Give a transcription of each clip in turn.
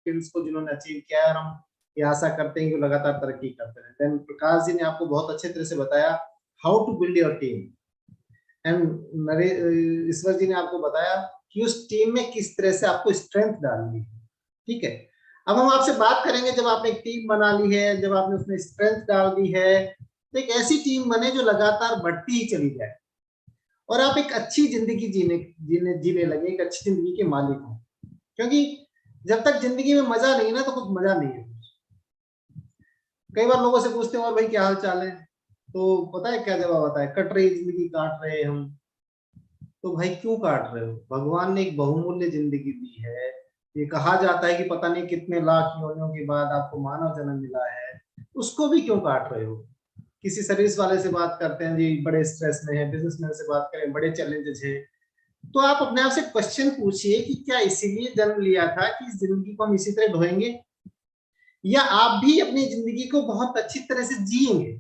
Fields को जिन्होंने achieve किया है, और हम ये आशा करते हैं कि लगातार तरक्की करते रहे। देन प्रकाश जी ने आपको बहुत अच्छे तरह से बताया how to build your team, and Ishwar ji ने आपको बताया कि उस टीम में किस तरह से आपको स्ट्रेंथ डालनी है। ठीक है, अब हम आपसे बात करेंगे जब आपने एक टीम बना ली है, जब आपने उसमें स्ट्रेंथ डाल दी है, तो एक ऐसी टीम बने जो लगातार बढ़ती ही चली जाए और आप एक अच्छी जिंदगी जीने लगे, एक अच्छी जिंदगी के मालिक हो। क्योंकि जब तक जिंदगी में मजा नहीं ना तो कुछ मजा नहीं है। कई बार लोगों से पूछते हैं और भाई क्या हाल चाल है, तो पता है क्या जवाब आता है, कट रही जिंदगी, काट रहे हम। तो भाई क्यों काट रहे हो? भगवान ने एक बहुमूल्य जिंदगी दी है। ये कहा जाता है कि पता नहीं कितने लाख योनियों के बाद आपको मानव जन्म मिला है, उसको भी क्यों काट रहे हो? किसी सर्विस वाले से बात करते हैं जी, बड़े स्ट्रेस में है, बिजनेसमैन से बात करें, बड़े चैलेंजेस है, तो आप अपने आप से क्वेश्चन पूछिए कि क्या इसीलिए जन्म लिया था कि इस जिंदगी को हम इसी तरह ढोएंगे, या आप भी अपनी जिंदगी को बहुत अच्छी तरह से जिएंगे?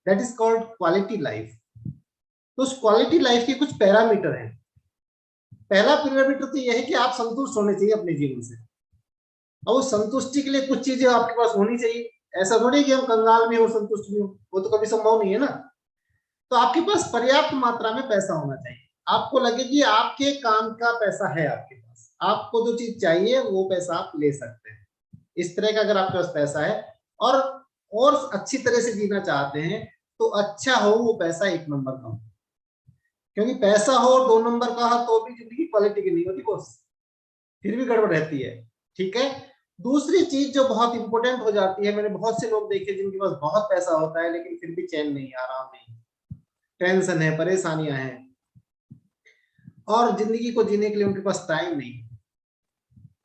That is called quality life. तो उस क्वालिटी लाइफ के कुछ पैरामीटर हैं। पहला पैरामीटर तो यह है कि आप संतुष्ट होने चाहिए अपने जीवन से, और उस संतुष्टि के लिए कुछ चीजें आपके पास होनी चाहिए। ऐसा थोड़ी कि हम कंगाल भी हो संतुष्ट भी हो, वो तो कभी संभव नहीं है ना। तो आपके पास पर्याप्त मात्रा में पैसा होना चाहिए। आपको लगे कि आपके काम का पैसा है आपके पास, आपको जो चीज चाहिए वो पैसा आप ले सकते हैं। इस तरह का अगर आपके पास पैसा है और अच्छी तरह से जीना चाहते हैं, तो अच्छा हो वो पैसा एक नंबर का हो। क्योंकि पैसा हो और दो नंबर का हो तो भी जिंदगी क्वालिटी की नहीं होती बॉस, फिर भी गड़बड़ रहती है। ठीक है, दूसरी चीज जो बहुत इंपॉर्टेंट हो जाती है, मैंने बहुत से लोग देखे जिनके पास बहुत पैसा होता है लेकिन फिर भी चैन नहीं, आराम नहीं, टेंशन है, परेशानियां हैं, और जिंदगी को जीने के लिए उनके पास टाइम नहीं।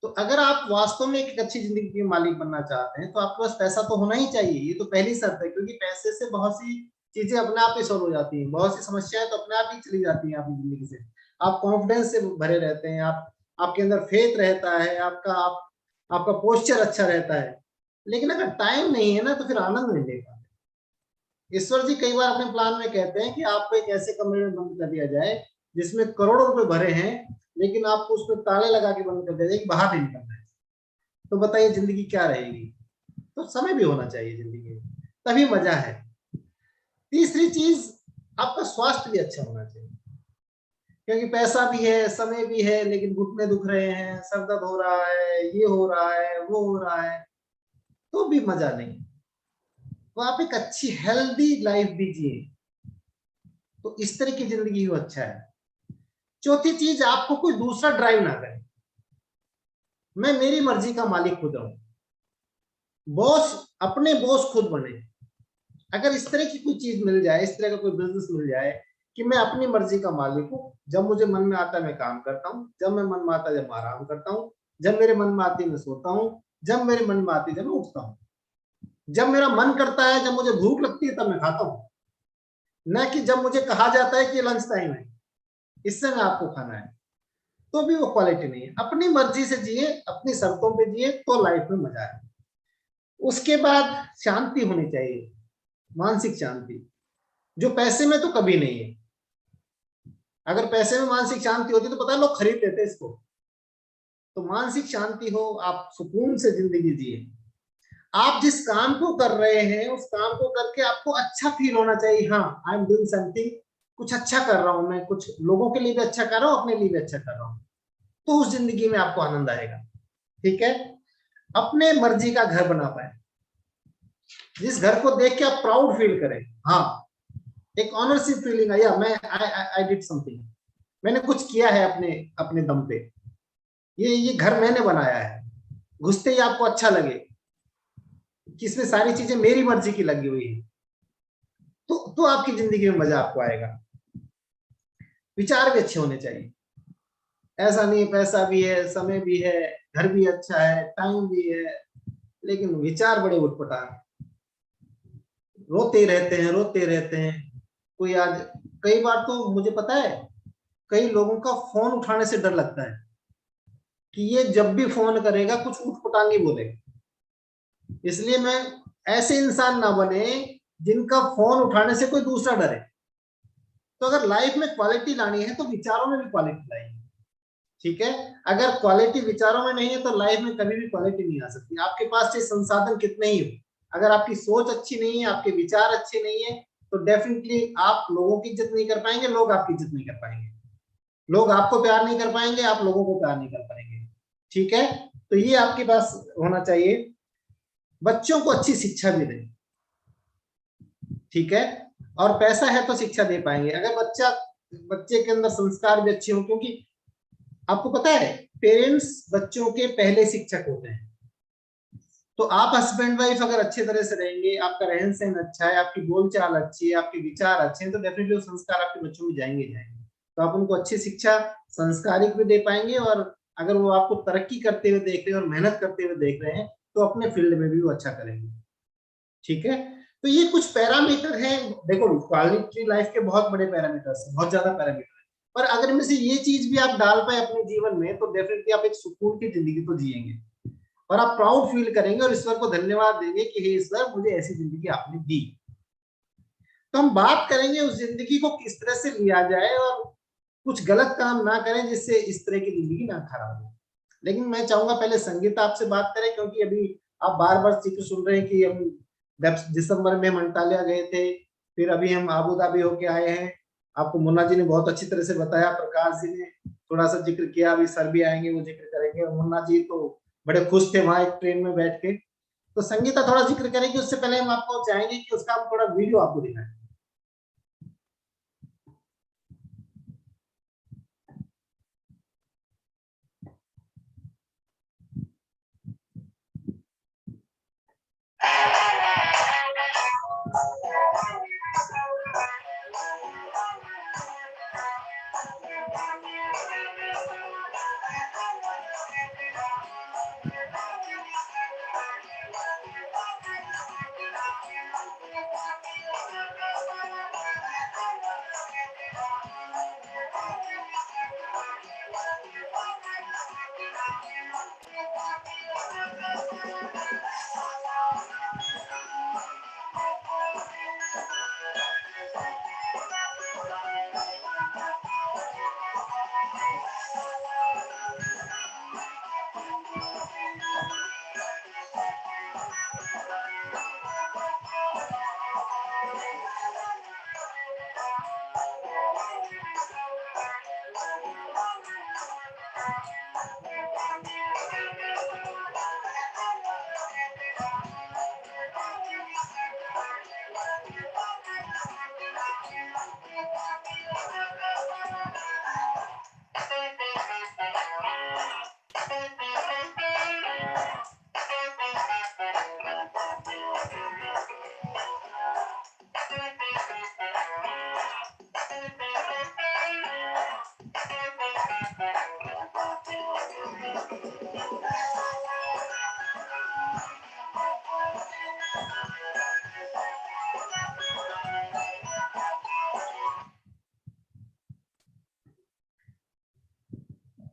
तो अगर आप वास्तव में एक अच्छी जिंदगी के मालिक बनना चाहते हैं तो आपके पास पैसा तो होना ही चाहिए, ये तो पहली शर्त है। क्योंकि पैसे से बहुत सी चीजें अपने आप ही सॉल्व हो जाती हैं, बहुत सी समस्याएं तो अपने आप ही चली जाती हैं आपकी जिंदगी से। आप कॉन्फिडेंस से भरे रहते हैं, आपके अंदर फेथ रहता है, आपका पोस्चर अच्छा रहता है। लेकिन अगर टाइम नहीं है ना तो फिर आनंद नहीं ले पाते। ईश्वर जी कई बार अपने प्लान में कहते हैं कि आपको एक ऐसे कमरे में बंद कर दिया जाए जिसमें करोड़ों रुपए भरे हैं, लेकिन आपको उसमें ताले लगा के बंद कर दिया जाए कि बाहर नहीं निकलना है। तो बताइए जिंदगी क्या रहेगी? तो समय भी होना चाहिए जिंदगी में, तभी मजा है। तीसरी चीज, आपका स्वास्थ्य भी अच्छा होना चाहिए। क्योंकि पैसा भी है, समय भी है, लेकिन घुटने दुख रहे हैं, सर दर्द हो रहा है, ये हो रहा है, वो हो रहा है, तो भी मजा नहीं। तो आप एक अच्छी हेल्दी लाइफ भी जिए, तो इस तरह की जिंदगी हो अच्छा है। चौथी चीज, आपको कोई दूसरा ड्राइव ना करे। मैं मेरी मर्जी का मालिक खुद रहूं, बॉस, अपने बॉस खुद बने। अगर इस तरह की कोई चीज मिल जाए, इस तरह का कोई बिजनेस मिल जाए कि मैं अपनी मर्जी का मालिक हूं, जब मुझे मन में आता है मैं काम करता हूं, जब मैं मन में आता है जब मैं आराम करता हूं, जब मेरे मन में आती है मैं सोता हूं, जब मेरे मन में आती है जब मैं उठता हूं, जब मेरा मन करता है, जब मुझे भूख लगती है तब मैं खाता हूं, न कि जब मुझे कहा जाता है कि लंच टाइम है इस समय आपको खाना है, तो भी वो क्वालिटी नहीं है। अपनी मर्जी से जिए, अपनी शर्तों पे जिए, तो लाइफ में मजा है। उसके बाद शांति होनी चाहिए, मानसिक शांति, जो पैसे में तो कभी नहीं है। अगर पैसे में मानसिक शांति होती तो पता है लोग खरीद लेते इसको। तो मानसिक शांति हो, आप सुकून से जिंदगी जिए। आप जिस काम को कर रहे हैं उस काम को करके आपको अच्छा फील होना चाहिए। हाँ, आई एम डूइंग समथिंग, कुछ अच्छा कर रहा हूं मैं, कुछ लोगों के लिए भी अच्छा कर रहा हूं, अपने लिए भी अच्छा कर रहा हूं, तो उस जिंदगी में आपको आनंद आएगा। ठीक है, अपने मर्जी का घर बना पाए, जिस घर को देख के आप प्राउड फील करें। हाँ, एक ऑनरशिप फीलिंग आया, मैं आई डिड समथिंग, मैंने कुछ किया है अपने अपने दम पे, ये घर मैंने बनाया है। घुसते ही आपको अच्छा लगे कि इसमें सारी चीजें मेरी मर्जी की लगी हुई है, तो आपकी जिंदगी में मजा आपको आएगा। विचार भी अच्छे होने चाहिए। ऐसा नहीं पैसा भी है, समय भी है, घर भी अच्छा है, टाइम भी है, लेकिन विचार बड़े उटपटांग, रोते रहते हैं। कोई आज, कई बार तो मुझे पता है कई लोगों का फोन उठाने से डर लगता है कि ये जब भी फोन करेगा कुछ उठपटांगी बोलेगा। इसलिए मैं, ऐसे इंसान ना बने जिनका फोन उठाने से कोई दूसरा डरे। तो अगर लाइफ में क्वालिटी लानी है तो विचारों में भी क्वालिटी लाएंगे। ठीक है। अगर क्वालिटी विचारों में नहीं है तो लाइफ में कभी भी क्वालिटी नहीं आ सकती। आपके पास चाहे संसाधन कितने ही हो, अगर आपकी सोच अच्छी नहीं है, आपके विचार अच्छे नहीं है, तो डेफिनेटली आप लोगों की इज्जत नहीं कर पाएंगे, लोग आपकी इज्जत नहीं कर पाएंगे, लोग आपको प्यार नहीं कर पाएंगे, आप लोगों को प्यार नहीं कर पाएंगे। ठीक है, तो ये आपके पास होना चाहिए। बच्चों को अच्छी शिक्षा भी दें, ठीक है, और पैसा है तो शिक्षा दे पाएंगे। अगर बच्चे के अंदर संस्कार भी अच्छे हो, क्योंकि आपको पता है पेरेंट्स बच्चों के पहले शिक्षक होते हैं। तो आप हस्बैंड वाइफ अगर अच्छे तरह से रहेंगे, आपका रहन सहन अच्छा है, आपकी बोलचाल अच्छी है, आपके विचार अच्छे हैं, तो डेफिनेटली वो संस्कार आपके बच्चों में जाएंगे जाएंगे। तो आप उनको अच्छी शिक्षा, संस्कारिक भी दे पाएंगे, और अगर वो आपको तरक्की करते हुए देख रहे हैं और मेहनत करते हुए देख रहे हैं, तो अपने फील्ड में भी वो अच्छा करेंगे। ठीक है, तो ये कुछ पैरामीटर हैं। देखो क्वालिटी लाइफ के बहुत बड़े पैरामीटर्स हैं, बहुत ज्यादा पैरामीटर है, पर अगर इनमें से ये चीज भी आप डाल पाए अपने जीवन में, तो डेफिनेटली आप एक सुकून की जिंदगी तो जिएंगे, और आप प्राउड फील करेंगे और ईश्वर को धन्यवाद देंगे कि हे ईश्वर, मुझे ऐसी जिंदगी आपने दी। तो हम बात करेंगे उस जिंदगी को किस तरह से लिया जाए, और कुछ गलत काम ना करें जिससे इस तरह की जिंदगी ना खराब हो। लेकिन मैं चाहूंगा पहले संगीता आपसे बात करें, क्योंकि अभी आप बार बार जिक्र सुन रहे हैं कि हम दिसंबर में हम अंटालिया गए थे, फिर अभी हम आबू धाबी होके आए हैं। आपको मुन्ना जी ने बहुत अच्छी तरह से बताया, प्रकाश जी ने थोड़ा सा जिक्र किया, अभी सर भी आएंगे वो जिक्र करेंगे, और मुन्ना जी तो बड़े खुश थे वहां एक ट्रेन में बैठ के। तो संगीता थोड़ा जिक्र करेंगे, उससे पहले हम आपको चाहेंगे कि उसका हम थोड़ा वीडियो आपको दिखाएं।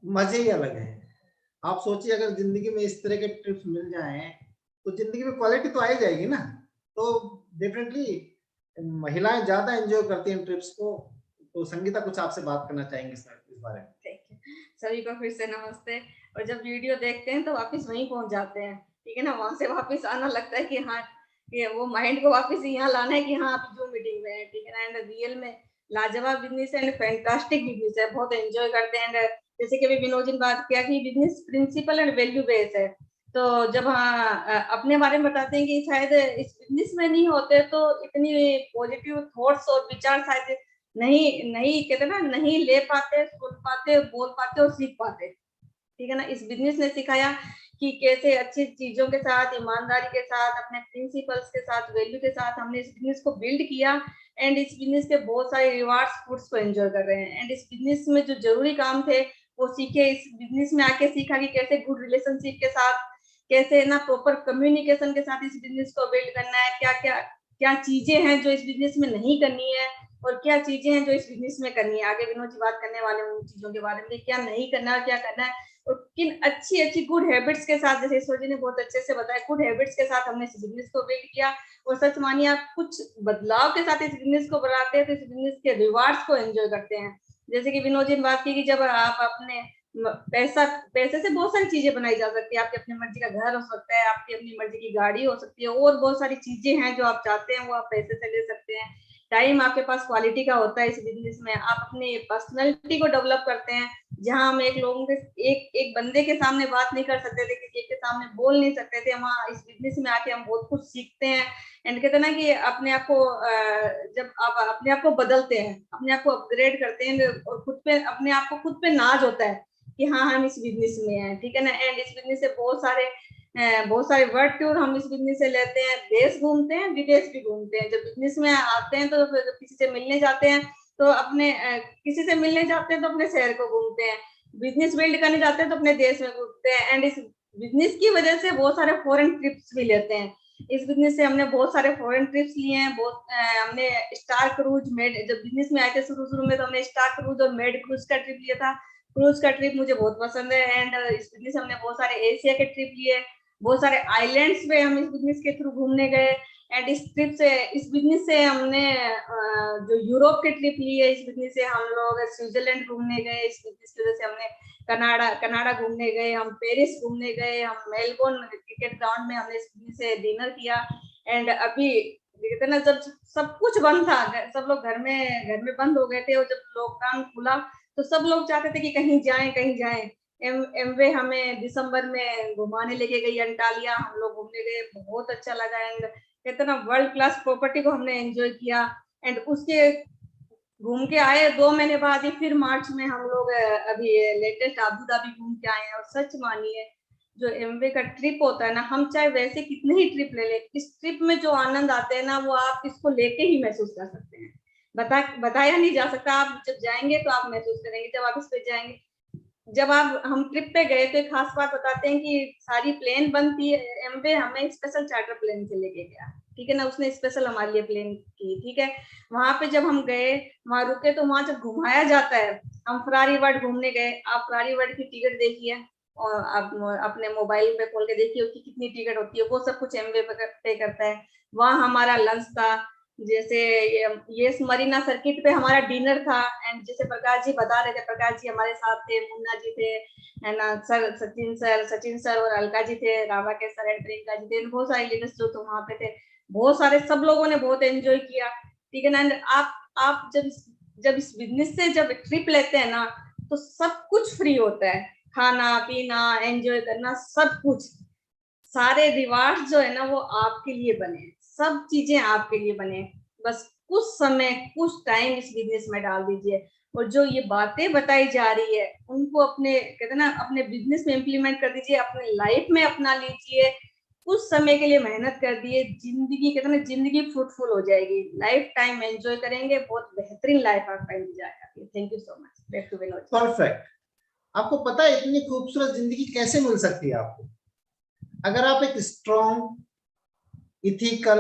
मजे ही अलग है। आप सोचिए अगर जिंदगी में इस तरह के ट्रिप्स मिल जाएं, तो जिंदगी में क्वालिटी तो आ ही जाएगी ना। तो डेफिनेटली महिलाएं ज्यादा एंजॉय करती हैं ट्रिप्स को। तो संगीता कुछ आपसे बात करना चाहेंगे सर इस बारे में। सभी को फिर से नमस्ते। और जब वीडियो देखते हैं तो वापस वहीं पहुंच जाते हैं, ठीक है ना, वहां से वापस आना लगता है कि हाँ, ये वो माइंड को वापस यहाँ लाना है कि हाँ आप जो मीटिंग में है, ठीक है ना। एंड रियल में लाजवाब बिजनेस एंड फैंटास्टिक बिजनेस है, बहुत एंजॉय करते हैं। एंड जैसे कि अभी विनोद जी ने बात किया कि business principle and value based है, तो जब हाँ अपने बारे में बताते हैं कि शायद इस बिजनेस में नहीं होते तो इतनी पॉजिटिव थॉट्स और विचार शायद नहीं नहीं कहते ना, नहीं ले पाते, सुन पाते, बोल पाते और सीख पाते, ठीक है ना। इस बिजनेस ने सिखाया कि कैसे अच्छी चीजों के साथ, ईमानदारी के साथ, अपने प्रिंसिपल्स के साथ, वैल्यू के साथ हमने इस बिजनेस को बिल्ड किया। एंड इस बिजनेस के बहुत सारे रिवार्ड्स फूड्स को एंजॉय कर रहे हैं। एंड इस बिजनेस में जो जरूरी काम थे वो सीखे, इस बिजनेस में आके सीखा कि कैसे गुड रिलेशनशिप के साथ, कैसे ना प्रॉपर कम्युनिकेशन के साथ इस बिजनेस को बिल्ड करना है, क्या क्या क्या चीजें हैं जो इस बिजनेस में नहीं करनी है, और क्या चीजें हैं जो इस बिजनेस में करनी है। आगे विनोद जी बात करने वाले हैं उन चीजों के बारे में, क्या नहीं करना है, क्या करना है, और किन अच्छी अच्छी गुड हैबिट्स के साथ, जैसे ईश्वर जी ने बहुत अच्छे से बताया, गुड हैबिट्स के साथ हमने इस बिजनेस को बिल्ड किया। और सच मानिए आप कुछ बदलाव के साथ इस बिजनेस को बढ़ाते हैं तो इस बिजनेस के रिवार्ड्स को एंजॉय करते हैं। जैसे कि विनोद जी ने बात की कि जब आप अपने पैसा, पैसे से बहुत सारी चीजें बनाई जा सकती है। आपकी अपनी मर्जी का घर हो सकता है, आपकी अपनी मर्जी की गाड़ी हो सकती है, और बहुत सारी चीजें हैं जो आप चाहते हैं वो आप पैसे से ले सकते हैं। टाइम आपके पास क्वालिटी का होता है इस बिजनेस में। आप अपनी पर्सनैलिटी को डेवलप करते हैं, जहां हम एक लोगों के एक बंदे के सामने बात नहीं कर सकते थे, किसी के सामने बोल नहीं सकते थे, वहाँ इस बिजनेस में आके हम बहुत कुछ सीखते हैं। एंड कहते हैं ना कि अपने आप को जब आप अपने आप को बदलते हैं, अपने आप को अपग्रेड करते हैं, और खुद पे अपने आप को खुद पे नाज होता है कि हाँ हम इस बिजनेस में हैं, ठीक है ना। एंड इस बिजनेस से बहुत सारे वर्ड टूर हम इस बिजनेस से लेते हैं, देश घूमते हैं, विदेश भी घूमते हैं। जब बिजनेस में आते हैं तो फिर किसी से मिलने जाते हैं तो अपने किसी से मिलने जाते हैं तो अपने शहर को घूमते हैं, बिजनेस बिल्ड करने जाते हैं तो अपने देश में घूमते हैं। एंड इस बिजनेस की वजह से बहुत सारे फॉरेन ट्रिप्स भी लेते हैं। इस बिजनेस से हमने बहुत सारे फॉरेन ट्रिप्स लिए हैं। हमने स्टार क्रूज मेड, जब बिजनेस में आए थे शुरू शुरू में तो हमने स्टार क्रूज और मेड क्रूज का ट्रिप लिया था। क्रूज का ट्रिप मुझे बहुत पसंद है। एंड इस बिजनेस हमने बहुत सारे एशिया के ट्रिप लिए, बहुत सारे आइलैंड्स पे हम इस बिजनेस के थ्रू घूमने गए। एंड इस ट्रिप से, इस बिजनेस से हमने जो यूरोप के ट्रिप लिए, इस बिजनेस से हम लोग स्विट्जरलैंड घूमने गए, इस बिजनेस की वजह से हमने कनाडा घूमने गए, हम पेरिस घूमने गए, हम मेलबोर्न क्रिकेट ग्राउंड में हमने इस बिजनेस से डिनर किया। एंड अभी कहते ना, जब सब कुछ बंद था, सब लोग घर में बंद हो गए थे, और जब लॉकडाउन खुला तो सब लोग चाहते थे कि कहीं जाएं। एमवे हमें दिसंबर में घुमाने लेके गई अंटालिया, हम लोग घूमने गए, बहुत अच्छा लगा। एंड कहते ना वर्ल्ड क्लास प्रॉपर्टी को हमने एंजॉय किया। एंड उसके घूम के आए 2 महीने बाद ही फिर मार्च में हम लोग अभी लेटेस्ट अबू धाबी घूम के आए हैं। और सच मानिए, जो एमवे का ट्रिप होता है ना, हम चाहे वैसे कितने ही ट्रिप ले लें, इस ट्रिप में जो आनंद आते हैं ना, वो आप इसको लेके ही महसूस कर सकते हैं। बताया नहीं जा सकता। आप जब जाएंगे तो आप महसूस करेंगे, जब आप इस पे जाएंगे। जब आप हम ट्रिप पे गए तो एक खास बात बताते हैं कि सारी प्लेन बंद थी, एमवे हमें स्पेशल चार्टर प्लेन से लेके गया, ठीक है ना, उसने स्पेशल हमारे लिए प्लेन की, ठीक है। वहां पे जब हम गए, वहां रुके, तो वहां जब घुमाया जाता है, हम फरारी वर्ल्ड घूमने गए। आप फरारी वर्ल्ड की टिकट देखिए, और आप अपने मोबाइल पे खोल के देखिए कि कितनी टिकट होती है, वो सब कुछ एमवे पे करता है। वहाँ हमारा लंच था, जैसे ये मरीना सर्किट पे हमारा डिनर था। एंड जैसे प्रकाश जी बता रहे थे, प्रकाश जी हमारे साथ थे, मुन्ना जी थे, है ना, सचिन सर और अलका जी थे, रावा के सर एंड प्रियंका जी थे, बहुत सारे लीडर्स जो थे वहां पे थे, बहुत सारे, सब लोगों ने बहुत एंजॉय किया, ठीक है ना। एंड आप जब इस बिजनेस से जब ट्रिप लेते हैं ना, तो सब कुछ फ्री होता है, खाना पीना एंजॉय करना सब कुछ, सारे रिवार्ड्स जो है ना वो आपके लिए बने, सब चीजें आपके लिए बने। बस कुछ समय, कुछ टाइम इस बिजनेस में डाल दीजिए, और जो ये बातें बताई जा रही है उनको अपने, कहते ना, अपने बिजनेस में इम्प्लीमेंट कर दीजिए, अपने लाइफ में अपना लीजिए, कुछ समय के लिए मेहनत कर दिए, जिंदगी, कहते ना, जिंदगी फ्रूटफुल हो जाएगी, लाइफ टाइम एंजॉय करेंगे, बहुत बेहतरीन लाइफ आपका मिल जाएगा। Thank you so much. Back to Vinod. Perfect. आपको पता है इतनी खूबसूरत जिंदगी कैसे मिल सकती है आपको, अगर आप एक strong, ethical,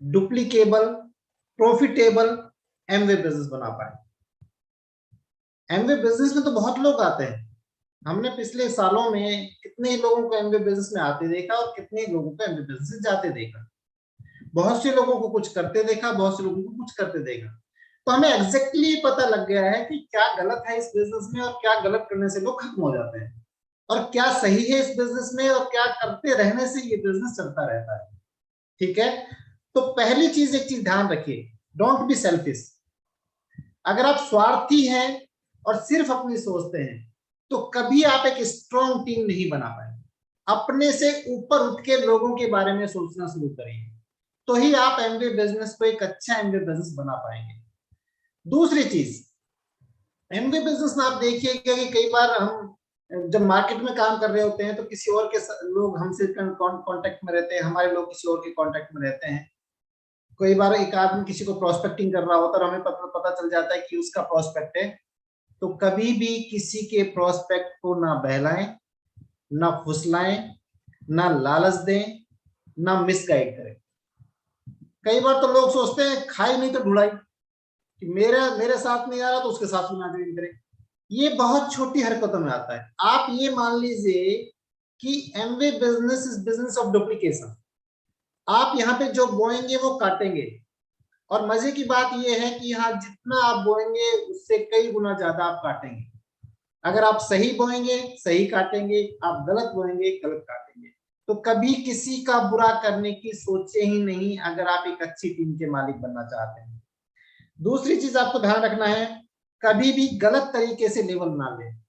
duplicable, profitable Amway business बना पाए। एमवे बिजनेस में तो बहुत लोग आते हैं, हमने पिछले सालों में कितने लोगों को एमवे बिजनेस में आते देखा और कितने लोगों को एमवे बिजनेस से जाते देखा। बहुत से लोगों को कुछ करते देखा, बहुत से लोगों को कुछ करते देखा। तो हमें एग्जैक्टली पता लग गया है कि क्या गलत है इस बिजनेस में, और क्या गलत करने से लोग खत्म हो जाते हैं, और क्या सही है इस बिजनेस में, और क्या करते रहने से ये बिजनेस चलता रहता है। ठीक है, तो पहली चीज, एक चीज ध्यान रखिए, डोंट बी सेल्फिश। अगर आप स्वार्थी हैं और सिर्फ अपनी सोचते हैं तो कभी आप एक स्ट्रॉन्ग टीम नहीं बना पाएंगे। अपने से ऊपर उठ के लोगों के बारे में सोचना शुरू करिए, तो ही आप एमवे बिजनेस को एक अच्छा एमवे बिजनेस बना पाएंगे। दूसरी चीज, एमवे बिजनेस में आप देखिएगा कि कई बार हम जब मार्केट में काम कर रहे होते हैं तो किसी और के लोग हमसे कांटेक्ट में रहते हैं, हमारे लोग किसी और के कांटेक्ट में रहते हैं। कई बार एक आदमी किसी को प्रोस्पेक्टिंग कर रहा होता है और हमें पता चल जाता है कि उसका प्रोस्पेक्ट है। तो कभी भी किसी के प्रोस्पेक्ट को ना बहलाएं, ना फुसलाएं, ना लालच दें, ना मिसगाइड करें। कई बार तो लोग सोचते हैं खाई नहीं तो ढुलाई, कि मेरे साथ नहीं आ रहा तो उसके साथ भी ना ज्वाइन करें। ये बहुत छोटी हरकतों में आता है। आप ये मान लीजिए कि Amway business is business of duplication. आप यहाँ पे जो बोएंगे वो काटेंगे, और मजे की बात यह है कि यहाँ जितना आप बोएंगे उससे कई गुना ज्यादा आप काटेंगे। अगर आप सही बोएंगे सही काटेंगे, आप गलत बोएंगे गलत काटेंगे। तो कभी किसी का बुरा करने की सोचे ही नहीं अगर आप एक अच्छी टीम के मालिक बनना चाहते हैं। दूसरी चीज आपको ध्यान रखना है, कभी भी गलत तरीके से लेवल ना लें।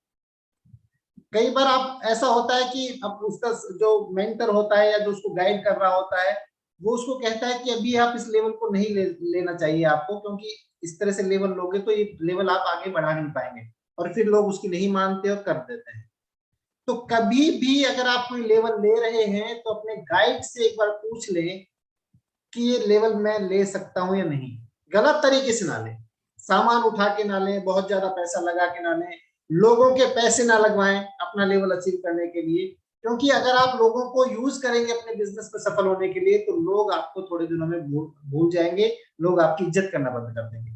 कई बार आप ऐसा होता है कि अब उसका जो मेंटर होता है या जो उसको गाइड कर रहा होता है वो उसको कहता है कि अभी आप इस लेवल को नहीं लेना चाहिए आपको, क्योंकि इस तरह से लेवल लोगे तो ये लेवल आप आगे बढ़ा नहीं पाएंगे, और फिर लोग उसकी नहीं मानते और कर देते हैं। तो कभी भी अगर आप कोई लेवल ले रहे हैं तो अपने गाइड से एक बार पूछ लें कि ये लेवल मैं ले सकता हूं या नहीं। गलत तरीके से ना लें, सामान उठा के ना लें, बहुत ज्यादा पैसा लगा के ना लें, लोगों के पैसे ना लगवाएं अपना लेवल अचीव करने के लिए, क्योंकि अगर आप लोगों को यूज करेंगे अपने बिजनेस में सफल होने के लिए तो लोग आपको थोड़े दिनों में भूल जाएंगे, लोग आपकी इज्जत करना बंद कर देंगे।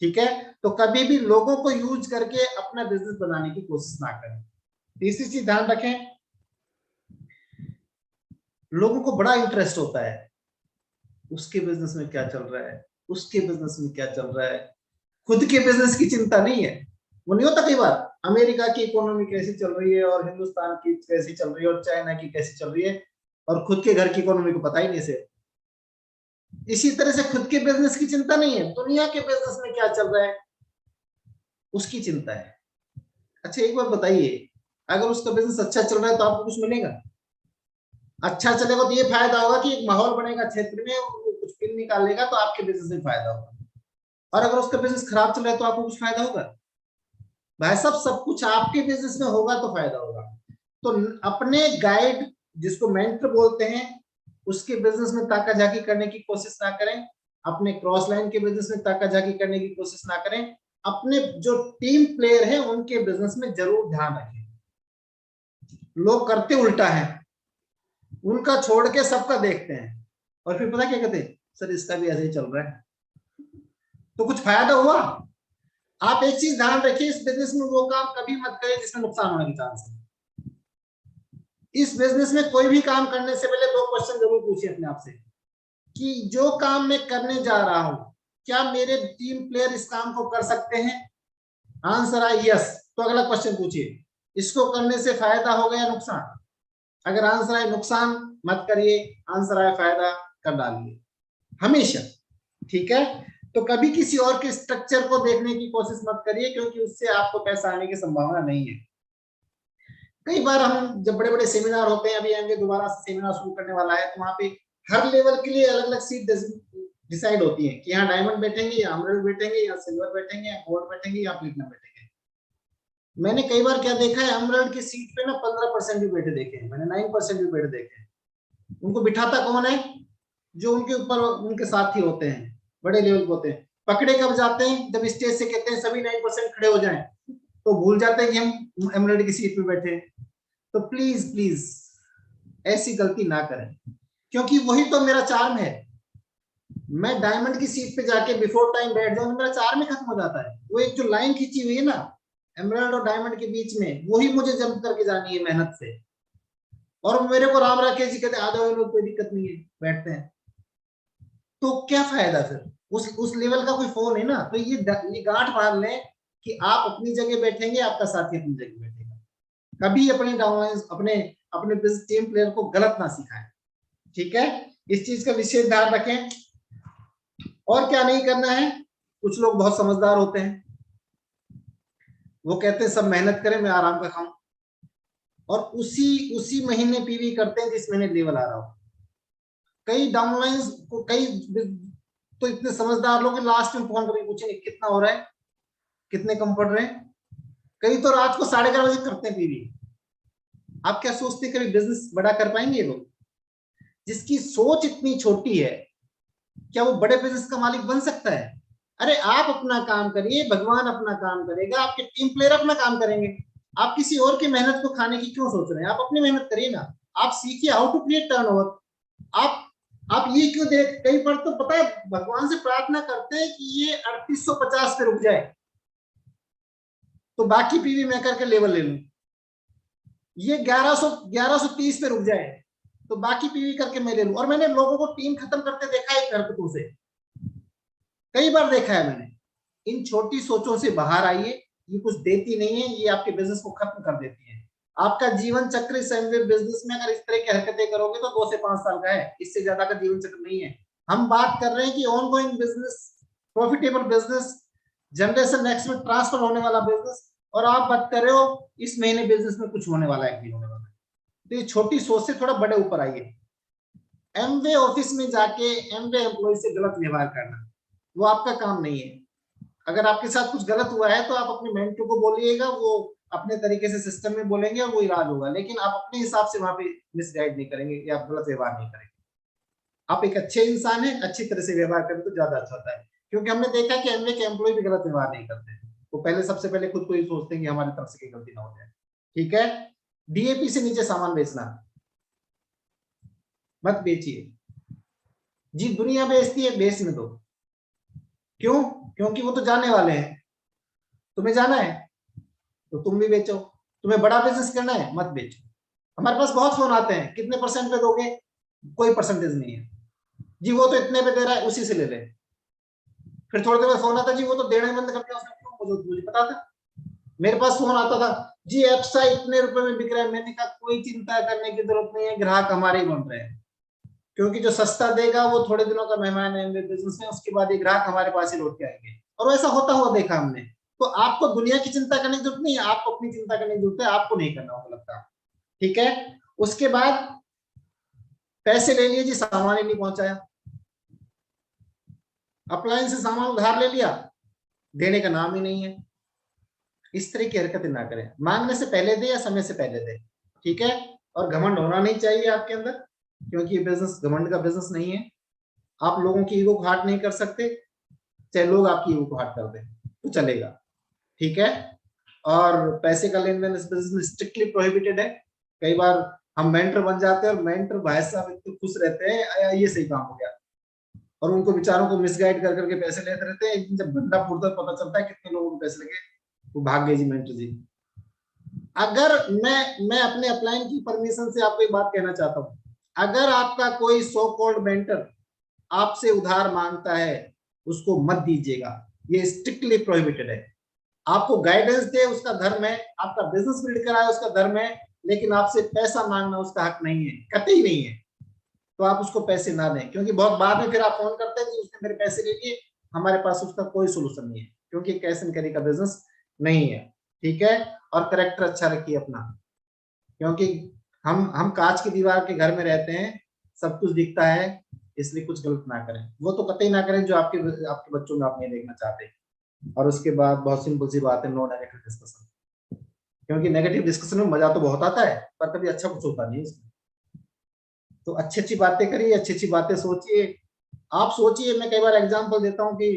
ठीक है, तो कभी भी लोगों को यूज करके अपना बिजनेस बनाने की कोशिश ना करें। तीसरी चीज ध्यान रखें, लोगों को बड़ा इंटरेस्ट होता है उसके बिजनेस में क्या चल रहा है, उसके बिजनेस में क्या चल रहा है, खुद के बिजनेस की चिंता नहीं है। वो नहीं होता कई बार, अमेरिका की इकोनॉमी कैसी चल रही है और हिंदुस्तान की कैसी चल रही है और चाइना की कैसी चल रही है, और खुद के घर की इकोनॉमी को पता ही नहीं से। इसी तरह से खुद के बिजनेस की चिंता नहीं है, दुनिया के बिजनेस में क्या चल रहा है उसकी चिंता है। अच्छा एक बार बताइए, अगर उसका बिजनेस अच्छा चल रहा है तो आपको कुछ मिलेगा? अच्छा चलेगा तो ये फायदा होगा कि एक माहौल बनेगा क्षेत्र में, कुछ पिन निकालेगा तो आपके बिजनेस में फायदा होगा। और अगर उसका बिजनेस खराब चल रहा है तो आपको कुछ फायदा होगा? भाई साहब सब कुछ आपके बिजनेस में होगा तो फायदा होगा। तो अपने गाइड जिसको मेंटर बोलते हैं उसके बिजनेस में ताका झाकी करने की कोशिश ना करें, अपने क्रॉस लाइन के बिजनेस में ताका झाकी करने की कोशिश ना करें, अपने जो टीम प्लेयर हैं उनके बिजनेस में जरूर ध्यान रखें। लोग करते उल्टा है, उनका छोड़ के सबका देखते हैं और फिर पता क्या कहते हैं, सर इसका भी ऐसे ही चल रहा है, तो कुछ फायदा हुआ? आप एक चीज ध्यान रखिए, इस बिजनेस में वो काम कभी मत करें जिसमें नुकसान होने की चांस है। इस बिजनेस में कोई भी काम करने से पहले 2 क्वेश्चन जरूर पूछिए अपने आप से कि जो काम मैं करने जा रहा हूं क्या मेरे टीम प्लेयर इस काम को कर सकते हैं? आंसर आए यस, तो अगला क्वेश्चन पूछिए इसको करने से फायदा होगा या नुकसान? अगर आंसर आए नुकसान मत करिए, आंसर आए फायदा कर डालिए हमेशा। ठीक है, तो कभी किसी और के स्ट्रक्चर को देखने की कोशिश मत करिए क्योंकि उससे आपको पैसा आने की संभावना नहीं है। कई बार हम जब बड़े बड़े सेमिनार होते हैं, अभी आएंगे दोबारा सेमिनार शुरू करने वाला है, तो वहां पे हर लेवल के लिए अलग अलग सीट डिसाइड होती है कि यहाँ डायमंड बैठेंगे या अमरल्ड बैठेंगे या सिल्वर बैठेंगे या गोल्ड बैठेंगे या प्लेटिनम बैठेंगे। मैंने कई बार क्या देखा है, अमरल्ड की सीट पे ना 15% भी बैठे देखे हैं मैंने, 9% भी बैठे देखे हैं। उनको बिठाता कौन है? जो उनके ऊपर उनके साथी होते हैं, बड़े लेवल पे होते हैं। पकड़े कब जाते हैं? जब स्टेज से कहते हैं सभी 9% खड़े हो जाएं, तो भूल जाते हैं कि हम एमरल्ड की सीट पे बैठे। तो प्लीज प्लीज ऐसी गलती ना करें, क्योंकि वही तो मेरा चार्म है। मैं डायमंड की सीट पे जाके बिफोर टाइम बैठ जाऊं तो मेरा चार्म ही खत्म हो जाता है। वो एक जो लाइन खींची हुई है ना एमरल्ड और डायमंड के बीच में, वही मुझे जंप करके जानी है मेहनत से। और मेरे को राम राकेश जी कहते आ जाओ लोग, कोई दिक्कत नहीं है, बैठते हैं। तो क्या फायदा फिर? उस लेवल का कोई फोन है ना, तो ये गांठ मार लें कि आप अपनी जगह बैठेंगे, आपका साथी अपनी जगह बैठेगा। कभी अपने डाउनलाइन अपने अपने टीम प्लेयर को गलत ना सिखाएं। ठीक है, इस चीज का विशेष ध्यान रखें। और क्या नहीं करना है, कुछ लोग बहुत समझदार होते हैं, वो कहते हैं सब मेहनत करें मैं आराम का खाऊं, और उसी महीने पीवी करते हैं जिस महीने लेवल आ रहा हो। कई डाउनलाइंस को कई तो इतने समझदार लोग लास्ट में फोन करके पूछेंगे कितना हो रहा है, कितने कम पड़ रहे हैं। कई तो रात को 11:30 बजे करते हैं पीवी। आप क्या सोचते हैं कभी बिजनेस बड़ा कर पाएंगे ये लोग? जिसकी सोच इतनी छोटी है क्या वो बड़े बिजनेस का मालिक बन सकता है? अरे आप अपना काम करिए, भगवान अपना काम करेगा, आपके टीम प्लेयर अपना काम करेंगे। आप किसी और की मेहनत को खाने की क्यों सोच रहे हैं? आप अपनी मेहनत करिए ना, आप सीखिए हाउ टू क्रिएट टर्नओवर। आप ये क्यों देख, कई बार तो पता है भगवान से प्रार्थना करते हैं कि ये 3850 पे रुक जाए तो बाकी पीवी मैं करके लेवल ले लूं, ये 1130 पे रुक जाए तो बाकी पीवी करके मैं ले लूं। और मैंने लोगों को टीम खत्म करते देखा है हरकतों से, कई बार देखा है मैंने। इन छोटी सोचों से बाहर आइए, ये कुछ देती नहीं है, ये आपके बिजनेस को खत्म कर देती है। आपका जीवन चक्र इस एमवे बिजनेस में अगर इस तरह की हरकतें करोगे तो 2 से 5 साल का है, इससे ज्यादा का जीवन चक्र नहीं है। हम बात कर रहे हैं कि on going business, profitable business, generation next में ट्रांसफर होने वाला बिजनेस, और आप बात कर रहे हो इस महीने बिजनेस में कुछ होने वाला है कि होने वाला है। तो ये छोटी सोच से थोड़ा बड़े ऊपर आइए। एमवे ऑफिस में जाके एमवे एम्प्लॉय से गलत व्यवहार करना वो आपका काम नहीं है। अगर आपके साथ कुछ गलत हुआ है तो आप अपने मेंटर को बोलिएगा, वो अपने तरीके से सिस्टम में बोलेंगे और वो इलाज होगा, लेकिन आप अपने हिसाब से वहां पे मिसगाइड नहीं करेंगे या आप गलत व्यवहार नहीं करेंगे। आप एक अच्छे इंसान है, अच्छी तरह से व्यवहार करें तो ज्यादा अच्छा होता है, क्योंकि हमने देखा कि एमवे के एम्प्लॉय भी गलत व्यवहार नहीं करते, वो पहले सबसे पहले खुद को ही सोचते हैं कि हमारी तरफ से कोई गलती ना हो जाए। ठीक है। डीएपी से नीचे सामान बेचना मत बेचिए जी, दुनिया बेचती है, बेचने दो। क्यों? क्योंकि वो तो जाने वाले हैं, तुम्हें जाना है तो तुम भी बेचो। तुम्हें बड़ा बिजनेस करना है, मत बेचो। हमारे पास बहुत फोन आते हैं, कितने परसेंट पे दोगे? कोई परसेंटेज नहीं है जी, वो तो इतने पे दे रहा है, उसी से ले ले। फिर थोड़ी देर बाद फोन आता जी वो तो देना ही बंद कर दिया उसने, क्यों? मुझे पता था। मेरे पास फोन आता था जी एप्सा इतने रुपए में बिक रहा है। मैंने कहा कोई चिंता करने की जरूरत नहीं है, ग्राहक हमारे ही बन रहे हैं, क्योंकि जो सस्ता देगा वो थोड़े दिनों का मेहमान है बिजनेस में, उसके बाद ये ग्राहक हमारे पास ही लौट के आएंगे, और ऐसा होता हुआ देखा हमने। तो आपको दुनिया की चिंता करने की जरूरत नहीं है, आपको अपनी चिंता करने की जरूरत है, आपको नहीं करना होगा लगता। ठीक है। उसके बाद पैसे ले लिए जी, सामान ही नहीं पहुंचाया। अप्लायंस से सामान उधार ले लिया, देने का नाम ही नहीं है। इस तरह की हरकतें ना करें, मांगने से पहले दे या समय से पहले दे। ठीक है। और घमंड होना नहीं चाहिए आपके अंदर, क्योंकि ये बिजनेस घमंड का बिजनेस नहीं है। आप लोगों की ईगो को हार्ट नहीं कर सकते, चाहे लोग आपकी ईगो को हार्ट कर दें तो चलेगा। ठीक है। और पैसे का लेन देन इस बिजनेस में स्ट्रिक्टली प्रोहिबिटेड है। कई बार हम मेंटर बन जाते हैं और मेंटर भाई साहब इतने खुश रहते हैं ये सही काम हो गया, और उनको बेचारों को मिसगाइड कर करके पैसे लेते रहते हैं। एक दिन जब बंदा फूटता है पता चलता है कितने लोगों को पैसे लगे, वो भाग गए जी मेंटर जी। अगर मैं अपने अपलाइन की परमिशन से आपको एक बात कहना चाहता हूं, अगर आपका कोई सो कॉल्ड मेंटर आपसे उधार मांगता है उसको मत दीजिएगा, ये स्ट्रिक्टली प्रोहिबिटेड है। आपको गाइडेंस दे उसका धर्म है, आपका बिजनेस बिल्ड कराए उसका धर्म है, लेकिन आपसे पैसा मांगना उसका हक नहीं है, कतई नहीं है। तो आप उसको पैसे ना दें, क्योंकि बहुत बाद में फिर आप फोन करते हैं कि उसने मेरे पैसे ले लिए, हमारे पास उसका कोई सोल्यूशन नहीं है, क्योंकि कैश एंड कैरी का बिजनेस नहीं है। ठीक है। और करेक्टर अच्छा रखिए अपना, क्योंकि हम कांच की दीवार के घर में रहते हैं, सब कुछ दिखता है, इसलिए कुछ गलत ना करें, वो तो कतई ना करें जो आपके बच्चों में आप नहीं देखना चाहते। और उसके बाद बहुत सिंपल सी बात है, नो नेगेटिव डिस्कशन, क्योंकि नेगेटिव डिस्कशन में मजा तो बहुत आता है पर कभी अच्छा कुछ होता नहीं उसमें। तो अच्छी अच्छी बातें करिए, अच्छी अच्छी बातें सोचिए। आप सोचिए, मैं कई बार एग्जांपल देता हूँ कि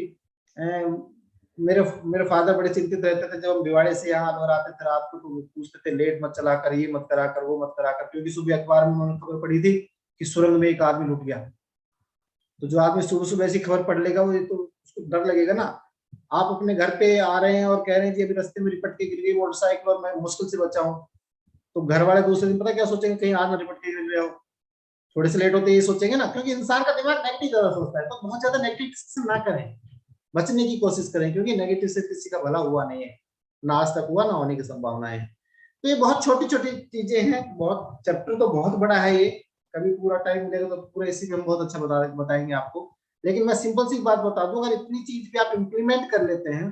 मेरे मेरे फादर बड़े चिंतित रहते थे जब हम दिवाड़ी से यहाँ और आते थे रात को, तो पूछते थे लेट मत चला कर, ये मत करा कर, वो मत करा कर, क्योंकि सुबह अखबार में उन्होंने खबर पड़ी थी कि सुरंग में एक आदमी लुट गया। तो जो आदमी सुबह सुबह ऐसी खबर पढ़ लेगा वो तो उसको डर लगेगा ना। आप अपने घर पे आ रहे हैं और कह रहे हैं जी अभी रास्ते में लिपट के गिर गई मोटरसाइकिल और मैं मुश्किल से बचा हूँ, तो घर वाले दूसरे दिन पता क्या सोचेंगे, कहीं आज में लिपट के गिर गया हो, थोड़े से लेट होते ये सोचेंगे ना, क्योंकि इंसान का दिमाग नेगेटिव ज्यादा सोचता है। तो बहुत ज्यादा नेगेटिव डिस्कशन ना करें, बचने की कोशिश करें, क्योंकि नेगेटिव से किसी का भला हुआ नहीं है, ना आज तक हुआ, ना होने की संभावना है। तो ये बहुत छोटी छोटी चीजें हैं, बहुत चैप्टर तो बहुत बड़ा है ये, कभी पूरा टाइम मिलेगा तो पूरा इसी में हम बहुत अच्छा बताएंगे आपको। लेकिन मैं सिंपल सी बात बता दूं, अगर इतनी चीज भी आप इम्प्लीमेंट कर लेते हैं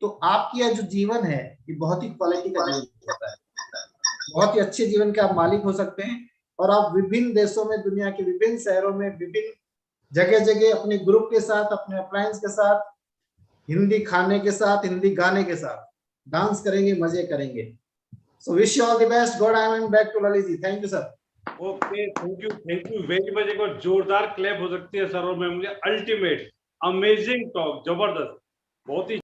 तो आपकी यह जो जीवन है ये बहुत ही क्वालिटी का जीवन होता है, बहुत ही अच्छे जीवन के आप मालिक हो सकते हैं। और आप विभिन्न देशों में, दुनिया के विभिन्न शहरों में, विभिन्न जगह जगह अपने ग्रुप के साथ, अपने अप्लायंस के साथ, हिंदी खाने के साथ, हिंदी गाने के साथ डांस करेंगे, मजे करेंगे। So wish you all the best. God I am back to Lalit ji. Thank you sir. Okay, thank you very much. एक बार जोरदार क्लैप हो सकती है सर और मैम के। अल्टीमेट, अमेजिंग टॉक, जबरदस्त, बहुत ही